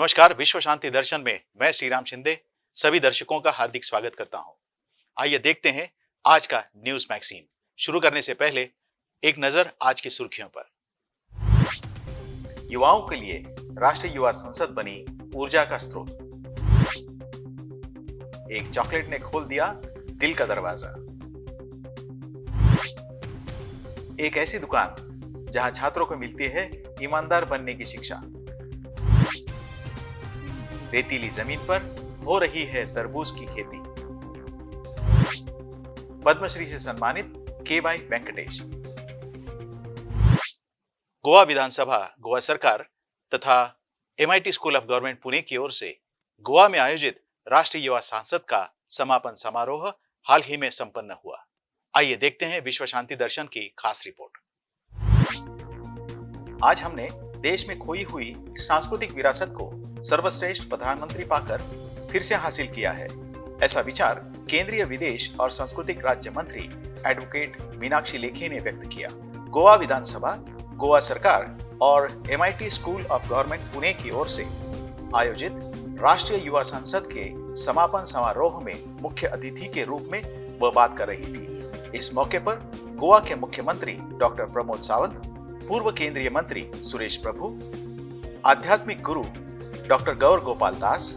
नमस्कार। विश्व शांति दर्शन में मैं श्रीराम शिंदे सभी दर्शकों का हार्दिक स्वागत करता हूं। आइए देखते हैं आज का न्यूज मैगजीन। शुरू करने से पहले एक नजर आज की सुर्खियों पर। युवाओं के लिए राष्ट्रीय युवा संसद बनी ऊर्जा का स्रोत। एक चॉकलेट ने खोल दिया दिल का दरवाजा। एक ऐसी दुकान जहां छात्रों को मिलती है ईमानदार बनने की शिक्षा। रेतीली जमीन पर हो रही है तरबूज की खेती। पद्मश्री से सम्मानित के.वाई. वेंकटेश। गोवा विधानसभा, गोवा सरकार तथा MIT school of government Pune की ओर से गोवा में आयोजित राष्ट्रीय युवा सांसद का समापन समारोह हाल ही में संपन्न हुआ। आइए देखते हैं विश्व शांति दर्शन की खास रिपोर्ट। आज हमने देश में खोई हुई सांस्कृतिक विरासत को सर्वश्रेष्ठ प्रधानमंत्री पाकर फिर से हासिल किया है, ऐसा विचार केंद्रीय विदेश और सांस्कृतिक राज्य मंत्री एडवोकेट मीनाक्षी लेखी ने व्यक्त किया। गोवा विधानसभा, गोवा सरकार और MIT school of government Pune की ओर से आयोजित राष्ट्रीय युवा संसद के समापन समारोह में मुख्य अतिथि के रूप में वह बात कर रही थी। इस मौके पर गोवा के मुख्यमंत्री डॉक्टर प्रमोद सावंत, पूर्व केंद्रीय मंत्री सुरेश प्रभु, आध्यात्मिक गुरु डॉक्टर गौर Gopal Das,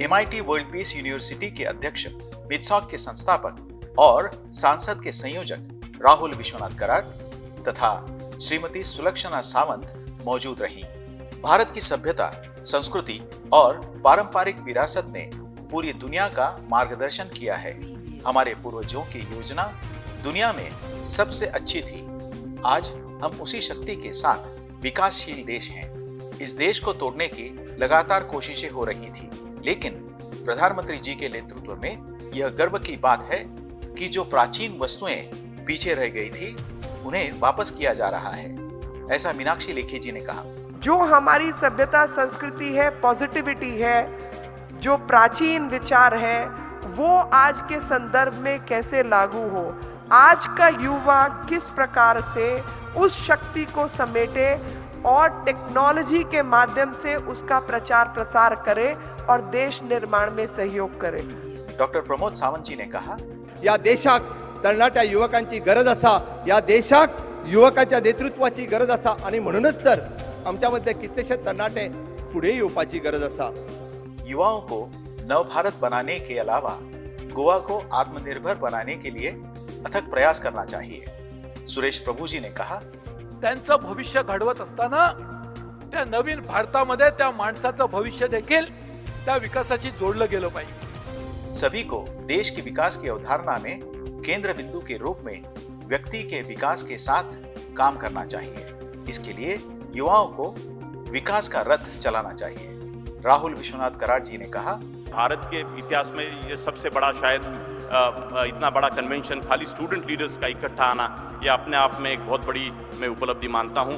MIT world peace university के अध्यक्ष, मित्सॉक के संस्थापक और सांसद के संयोजक राहुल विश्वनाथ कराड तथा श्रीमती सुलक्षणा सावंत मौजूद रहीं। भारत की सभ्यता, संस्कृति और पारंपरिक विरासत ने पूरी दुनिया का मार्गदर्शन किया है। हमारे पूर्वजों की योजना दुनिया में सबसे अच्छी थी। आज हम उसी शक्ति के साथ विकासशील देश हैं। इस देश को तोड़ने की लगातार कोशिशें हो रही थी, लेकिन प्रधानमंत्री जी के नेतृत्व में यह गर्व की बात है कि जो प्राचीन वस्तुएं पीछे रह गई थी उन्हें वापस किया जा रहा है, ऐसा मीनाक्षी लेखी जी ने कहा। जो हमारी सभ्यता, संस्कृति है, पॉजिटिविटी है, जो प्राचीन विचार है, वो आज के संदर्भ में कैसे लागू हो, आज का युवा किस प्रकार से उस शक्ति को समेटे और टेक्नोलॉजी के माध्यम से उसका प्रचार प्रसार करे और देश निर्माण में सहयोग करे। डॉक्टर प्रमोद सावंत जी ने कहा, या देशाक तरणाट्या युवकांची गरज असा, या देशाक युवकांच्या नेतृत्वाची गरज असा आणि म्हणूनच तर आमच्यामध्ये कित्येकशे तरणाटे पुढे येवपाची गरज असा। युवाओं को नवभारत बनाने के अलावा गोवा को आत्मनिर्भर बनाने के लिए अथक प्रयास करना चाहिए। सुरेश प्रभु जी ने कहा, त्यांचं भविष्य घडवत असताना त्या नवीन भारतामध्ये त्या माणसाचं भविष्य देखील त्या विकासाशी जोडलं गेलं पाहिजे। सभी को देश की विकास की अवधारणा में केंद्र बिंदु के रूप में व्यक्ति के विकास के साथ काम करना चाहिए। इसके लिए युवाओं को विकास का रथ चलाना चाहिए। राहुल विश्वनाथ कराड जी ने कहा, भारत के इतिहास में ये सबसे बड़ा शायद इतना बड़ा कन्वेंशन खाली स्टूडेंट लीडर्स का इकट्ठा आना, यह अपने आप में एक बहुत बड़ी मैं उपलब्धि मानता हूं।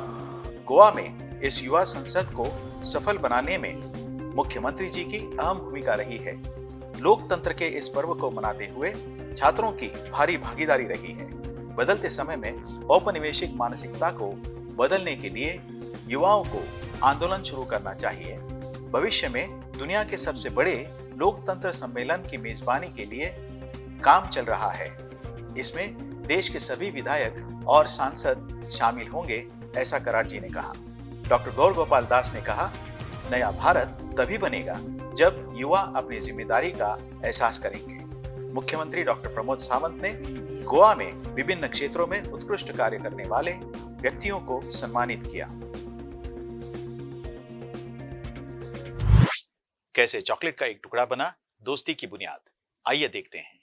गोवा में इस युवा संसद को सफल बनाने में मुख्यमंत्री जी की अहम भूमिका रही है। लोकतंत्र के इस पर्व को मनाते हुए छात्रों की भारी भागीदारी रही है। बदलते समय में औपनिवेशिक मानसिकता को बदलने के लिए युवाओं को आंदोलन शुरू करना चाहिए। भविष्य में दुनिया के सबसे बड़े लोकतंत्र सम्मेलन की मेजबानी के लिए काम चल रहा है। इसमें देश के सभी विधायक और सांसद शामिल होंगे, ऐसा कराड जी ने कहा। डॉक्टर गौर गोपाल दास ने कहा, नया भारत तभी बनेगा जब युवा अपनी जिम्मेदारी का एहसास करेंगे। मुख्यमंत्री डॉक्टर प्रमोद सावंत ने गोवा में विभिन्न क्षेत्रों में उत्कृष्ट कार्य करने वाले व्यक्तियों को सम्मानित किया। कैसे चॉकलेट का एक टुकड़ा बना दोस्ती की बुनियाद, आइए देखते हैं।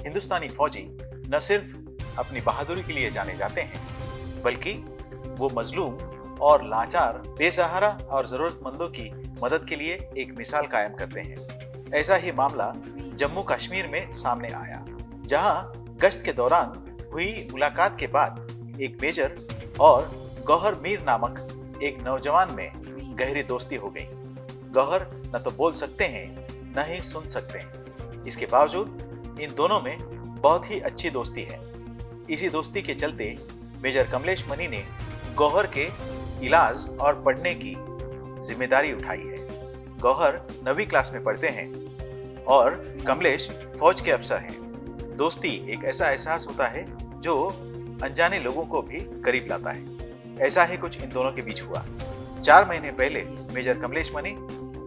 हिंदुस्तानी फौजी न सिर्फ अपनी बहादुरी के लिए जाने जाते हैं, बल्कि वो मजलूम और लाचार, बेसहारा और जरूरतमंदों की मदद के लिए एक मिसाल कायम करते हैं। ऐसा ही मामला जम्मू कश्मीर में सामने आया, जहां गश्त के दौरान हुई मुलाकात के बाद एक मेजर और गौहर मीर नामक एक नौजवान में गहरी दोस्ती हो गई। गौहर न तो बोल सकते हैं न ही सुन सकते हैं, इसके बावजूद इन दोनों में बहुत ही अच्छी दोस्ती है। इसी दोस्ती के चलते मेजर कमलेश मनी ने गौहर के इलाज और पढ़ने की जिम्मेदारी उठाई है। गौहर 9वीं क्लास में पढ़ते हैं और कमलेश फौज के अफसर हैं। दोस्ती एक ऐसा एहसास होता है जो अनजाने लोगों को भी करीब लाता है। ऐसा ही कुछ इन दोनों के बीच हुआ। 4 महीने पहले मेजर कमलेश मनी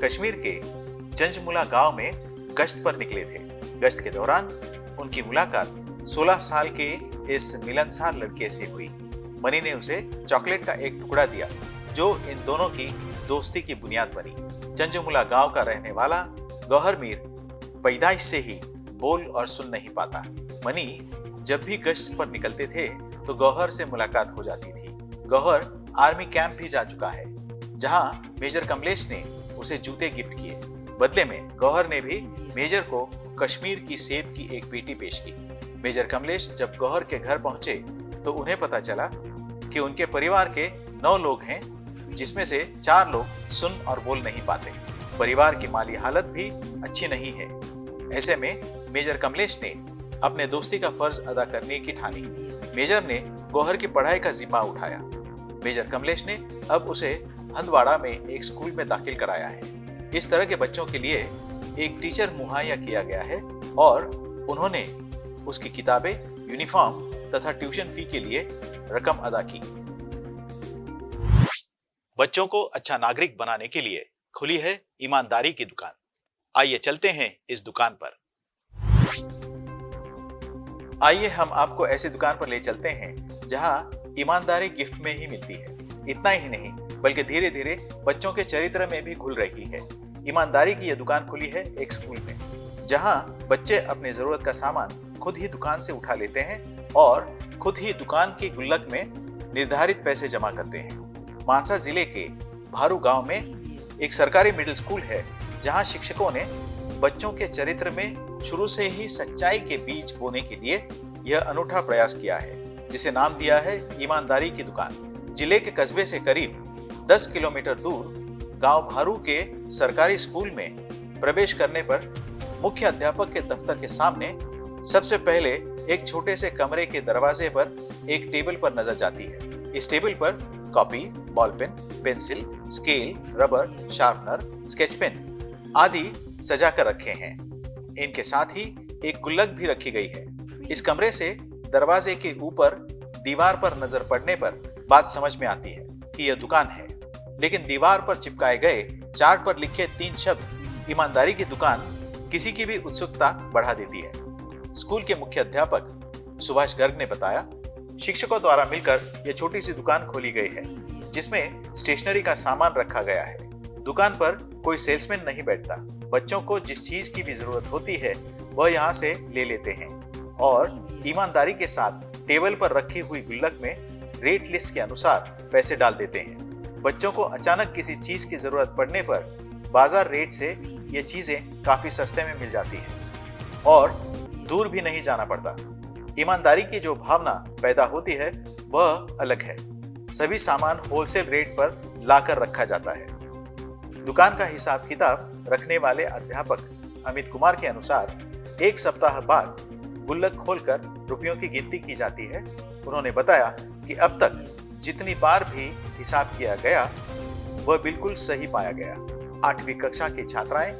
कश्मीर के जंजमुला गांव में गश्त पर निकले थे। गश्त के दौरान उनकी मुलाकात 16 साल के इस मिलनसार लड़के से हुई। मनी ने उसे चॉकलेट का एक टुकड़ा दिया जो इन दोनों की दोस्ती की बुनियाद बनी। जंजमुला गांव का रहने वाला गौहर मीर पैदाइश से ही बोल और सुन नहीं पाता। मनी जब भी गश्त पर निकलते थे तो गौहर से मुलाकात हो जाती थी। गौहर आर्मी कैंप भी जा चुका है जहां मेजर कमलेश ने उसे जूते गिफ्ट किए। बदले में गौहर ने भी मेजर को कश्मीर की सेब की एक पेटी पेश की। मेजर कमलेश जब गौहर के घर पहुंचे तो उन्हें पता चला कि उनके परिवार के 9 लोग हैं, जिसमें से 4 लोग सुन और बोल नहीं पाते। परिवार की माली हालत भी अच्छी नहीं है। ऐसे में मेजर कमलेश ने अपने दोस्ती का फर्ज अदा करने की ठानी। मेजर ने गौहर की पढ़ाई का जिम्मा उठाया। मेजर कमलेश ने अब उसे हंदवाड़ा में एक स्कूल में दाखिल कराया है। इस तरह के बच्चों के लिए एक टीचर मुहैया किया गया है और उन्होंने उसकी किताबें, यूनिफॉर्म तथा ट्यूशन फी के लिए रकम अदा की। बच्चों को अच्छा नागरिक बनाने के लिए खुली है ईमानदारी की दुकान। आइए चलते हैं इस दुकान पर। आइए हम आपको ऐसी दुकान पर ले चलते हैं जहां ईमानदारी गिफ्ट में ही मिलती है। इतना ही नहीं बल्कि धीरे धीरे बच्चों के चरित्र में भी घुल रही है। ईमानदारी की यह दुकान खुली है एक स्कूल में जहां बच्चे अपनी जरूरत का सामान खुद ही दुकान से उठा लेते हैं और खुद ही दुकान की गुल्लक में निर्धारित पैसे जमा करते हैं। मानसा जिले के भारू गांव में एक सरकारी मिडिल स्कूल है जहां शिक्षकों ने बच्चों के चरित्र में शुरू से ही सच्चाई के बीज बोने के लिए यह अनूठा प्रयास किया है, जिसे नाम दिया है ईमानदारी की दुकान। जिले के कस्बे से करीब 10 किलोमीटर दूर गांव भारू के सरकारी स्कूल में प्रवेश करने पर मुख्य अध्यापक के दफ्तर के सामने सबसे पहले एक छोटे से कमरे के दरवाजे पर एक टेबल पर नजर जाती है। इस टेबल पर copy, ball pen, pencil, scale, rubber, sharpener, sketch pen आदि सजा कर रखे हैं। इनके साथ ही एक गुल्लक भी रखी गई है। इस कमरे से दरवाजे के ऊपर दीवार पर नजर पड़ने पर बात समझ में आती है कि यह दुकान है, लेकिन दीवार पर चिपकाए गए चार्ट पर लिखे 3 शब्द ईमानदारी की दुकान किसी की भी उत्सुकता बढ़ा देती है। स्कूल के मुख्य अध्यापक सुभाष गर्ग ने बताया, शिक्षकों द्वारा मिलकर यह छोटी सी दुकान खोली गई है जिसमें स्टेशनरी का सामान रखा गया है। दुकान पर कोई सेल्समैन नहीं बैठता। बच्चों को जिस चीज की भी जरूरत होती है वह यहाँ से ले लेते हैं और ईमानदारी के साथ टेबल पर रखी हुई गुल्लक में रेट लिस्ट के अनुसार पैसे डाल देते हैं। बच्चों को अचानक किसी चीज की जरूरत पड़ने पर बाजार रेट से ये चीजें काफी सस्ते में मिल जाती हैं और दूर भी नहीं जाना पड़ता। ईमानदारी की जो भावना पैदा होती है वह अलग है। सभी सामान होलसेल रेट पर लाकर रखा जाता है। दुकान का हिसाब किताब रखने वाले अध्यापक अमित कुमार के अनुसार 1 सप्ताह बाद गुल्लक खोलकर रुपयों की गिनती की जाती है। उन्होंने बताया कि अब तक जितनी बार भी हिसाब किया गया वह बिल्कुल सही पाया गया। 8वीं कक्षा की छात्राएं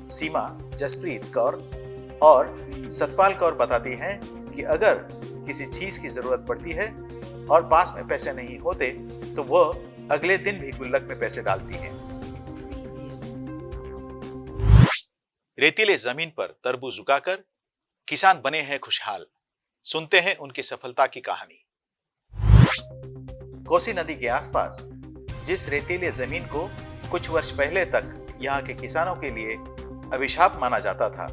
सीमा, जसप्रीत कौर और सतपाल कौर बताती हैं कि अगर किसी चीज की जरूरत पड़ती है और पास में पैसे नहीं होते तो वह अगले दिन भी गुल्लक में पैसे डालती हैं। रेतीले जमीन पर तरबूज उगाकर किसान बने हैं खुशहाल। सुनते हैं उनकी सफलता की कहानी। कोसी नदी के आसपास जिस रेतीले जमीन को कुछ वर्ष पहले तक यहाँ के किसानों के लिए अभिशाप माना जाता था,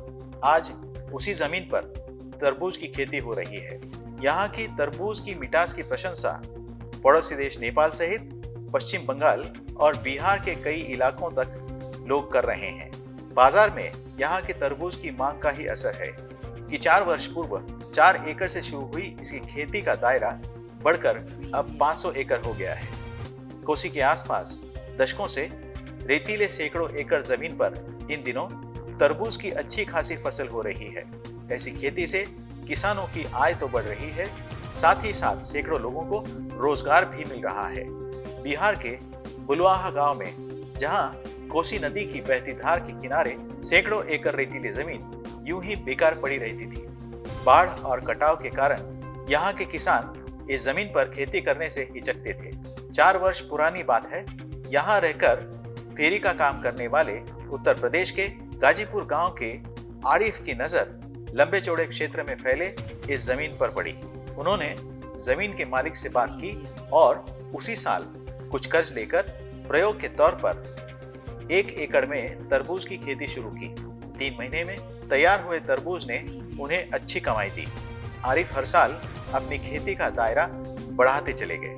आज उसी जमीन पर तरबूज की खेती हो रही है। यहाँ की तरबूज की मिठास की प्रशंसा पड़ोसी देश नेपाल सहित पश्चिम बंगाल और बिहार के कई इलाकों तक लोग कर रहे हैं। बाजार में यहाँ के तरबूज की मांग का ही असर है कि 4 वर्ष पूर्व 4 एकड़ से शुरू हुई इसकी खेती का दायरा बढ़कर अब 500 एकड़ हो गया है। कोसी के आसपास दशकों से रेतीले सैकड़ों एकड़ जमीन पर इन दिनों तरबूज की अच्छी खासी फसल हो रही है। ऐसी खेती से किसानों की आय तो बढ़ रही है, साथ ही साथ सैकड़ों लोगों को रोजगार भी मिल रहा है। बिहार के बुलवाहा गांव में जहां कोसी नदी की बहती धार के किनारे सैकड़ों एकड़ रेतीली जमीन यूं ही बेकार पड़ी रहती थी। बाढ़ और कटाव के कारण यहाँ के किसान इस जमीन पर खेती करने से हिचकते थे। 4 वर्ष पुरानी बात है, यहाँ रहकर फेरी का काम करने वाले उत्तर प्रदेश के गाजीपुर गांव के आरिफ की नजर लंबे चौड़े क्षेत्र में फैले इस जमीन पर पड़ी। उन्होंने जमीन के मालिक से बात की और उसी साल कुछ कर्ज लेकर प्रयोग के तौर पर 1 एकड़ में तरबूज की खेती शुरू की। 3 महीने में तैयार हुए तरबूज ने उन्हें अच्छी कमाई दी। आरिफ हर साल अपनी खेती का दायरा बढ़ाते चले गए।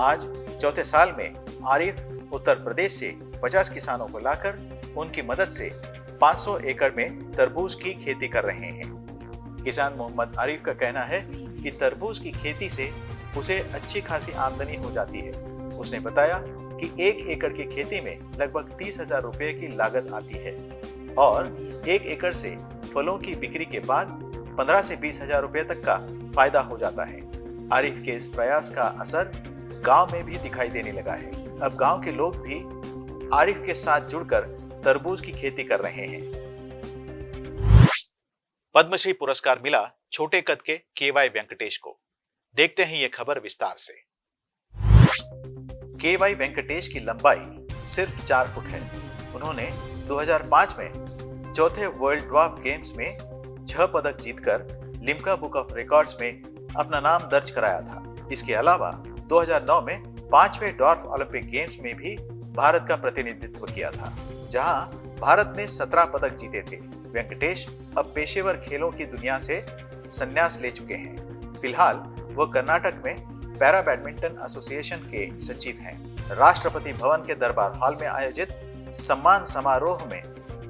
आज चौथे साल में आरिफ उत्तर प्रदेश से 50 किसानों को लाकर उनकी मदद से 500 एकड़ में तरबूज की खेती कर रहे हैं। किसान मोहम्मद आरिफ का कहना है कि तरबूज की खेती से उसे अच्छी खासी आमदनी हो जाती है। उसने बताया कि 1 एकड़ की खेती में लगभग 30,000 रुपए की लागत आती है और 1 एकड़ से फलों की बिक्री के बाद 15 से 20,000 रुपए तक का फायदा हो जाता है। आरिफ के इस प्रयास का असर गांव में भी दिखाई देने लगा है। अब गांव के लोग भी आरिफ के साथ जुड़कर तरबूज की खेती कर रहे हैं। पद्मश्री पुरस्कार मिला छोटे कद के केवाई वेंकटेश को। देखते हैं ये खबर विस्तार से। केवाई वेंकटेश की लंबाई सिर्फ 4 फुट है। उन्होंने 2005 में चौथे वर्ल्ड ड्वार्फ गेम्स में 6 पदक जीतकर लिम्का बुक ऑफ रिकॉर्ड्स में अपना नाम दर्ज कराया था। इसके अलावा 2009 में 5वें ड्वार्फ ओलंपिक गेम्स में भी भारत का प्रतिनिधित्व किया था, जहां भारत ने 17 पदक जीते थे। वेंकटेश अब पेशेवर खेलों की दुनिया से संन्यास ले चुके हैं। फिलहाल वो कर्नाटक में पैरा बैडमिंटन एसोसिएशन के सचिव हैं। राष्ट्रपति भवन के दरबार हॉल में आयोजित सम्मान समारोह में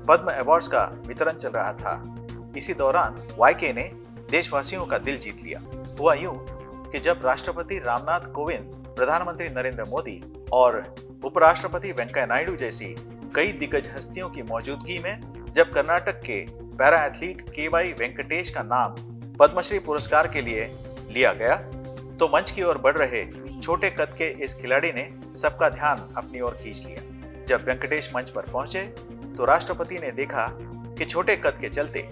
पद्म अवार्ड्स का वितरण चल रहा था। इसी दौरान वाईके ने देशवासियों का दिल जीत लिया। हुआ यूं कि जब राष्ट्रपति रामनाथ कोविंद, प्रधानमंत्री नरेंद्र मोदी और उपराष्ट्रपति वेंकैया नायडू जैसी कई दिग्गज हस्तियों की मौजूदगी में जब कर्नाटक के पैरा एथलीट केवाई वेंकटेश का नाम पद्मश्री पुरस्कार के लिए लिया गया, तो मंच की ओर बढ़ रहे छोटे कद के इस खिलाड़ी ने सबका ध्यान अपनी ओर खींच लिया। जब वेंकटेश मंच पर पहुंचे तो राष्ट्रपति ने देखा कि छोटे कद के चलते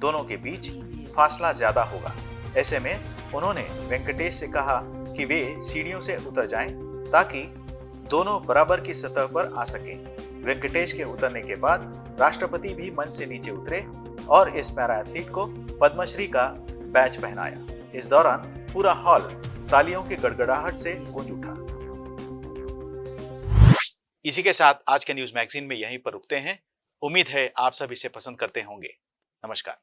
दोनों के बीच फासला ज्यादा होगा। ऐसे में उन्होंने वेंकटेश से कहा कि वे सीढ़ियों से उतर जाएं ताकि दोनों बराबर की सतह पर आ सकें। वेंकटेश के उतरने के बाद राष्ट्रपति भी मंच से नीचे उतरे और इस पैरा एथलीट को पद्मश्री का बैच पहनाया। इस दौरान पूरा हॉल तालियों की गड़गड़ाहट से गूंज उठा। इसी के साथ आज के न्यूज मैगजीन में यहीं पर रुकते हैं। उम्मीद है आप सब इसे पसंद करते होंगे। नमस्कार।